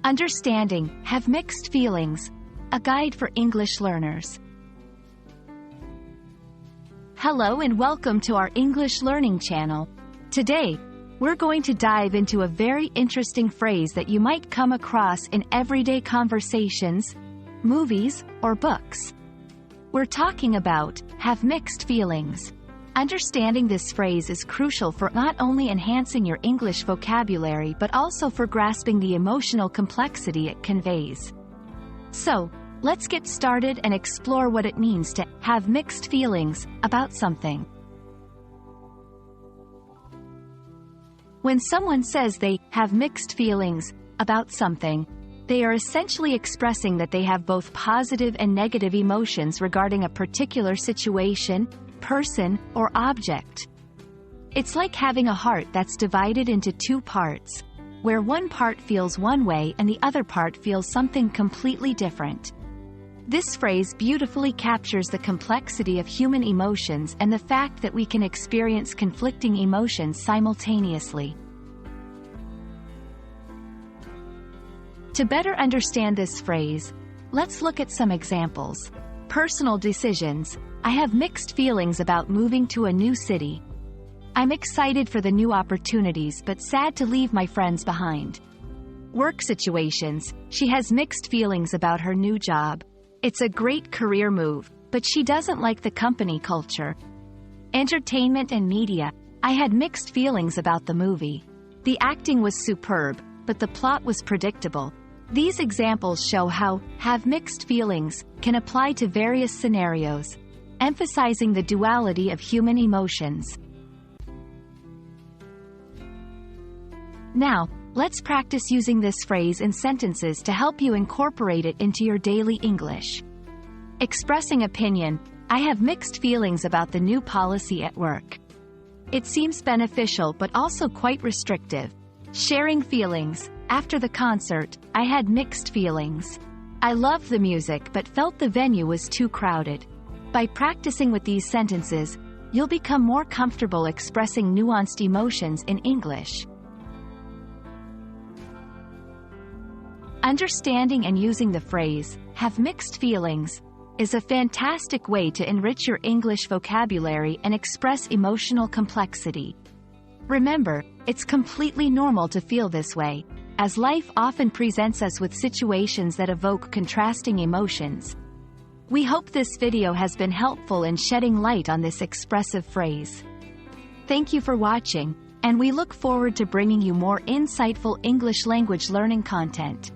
Understanding Have Mixed Feelings, a guide for English learners. Hello and welcome to our English learning channel. Today, we're going to dive into a very interesting phrase that you might come across in everyday conversations, movies, or books. We're talking about have mixed feelings. Understanding this phrase is crucial for not only enhancing your English vocabulary but also for grasping the emotional complexity it conveys. So, let's get started and explore what it means to have mixed feelings about something. When someone says they have mixed feelings about something, they are essentially expressing that they have both positive and negative emotions regarding a particular situation, person, or object. It's like having a heart that's divided into two parts, where one part feels one way and the other part feels something completely different. This phrase beautifully captures the complexity of human emotions and the fact that we can experience conflicting emotions simultaneously. To better understand this phrase, let's look at some examples. Personal decisions. I have mixed feelings about moving to a new city. I'm excited for the new opportunities but sad to leave my friends behind. Work situations. She has mixed feelings about her new job. It's a great career move, but she doesn't like the company culture. Entertainment and media. I had mixed feelings about the movie. The acting was superb, but the plot was predictable. These examples show how have mixed feelings can apply to various scenarios, emphasizing the duality of human emotions. Now, let's practice using this phrase in sentences to help you incorporate it into your daily English. Expressing opinion. I have mixed feelings about the new policy at work. It seems beneficial but also quite restrictive. Sharing feelings. After the concert, I had mixed feelings. I loved the music but felt the venue was too crowded. By practicing with these sentences, you'll become more comfortable expressing nuanced emotions in English. Understanding and using the phrase, have mixed feelings, is a fantastic way to enrich your English vocabulary and express emotional complexity. Remember, it's completely normal to feel this way, as life often presents us with situations that evoke contrasting emotions. We hope this video has been helpful in shedding light on this expressive phrase. Thank you for watching, and we look forward to bringing you more insightful English language learning content.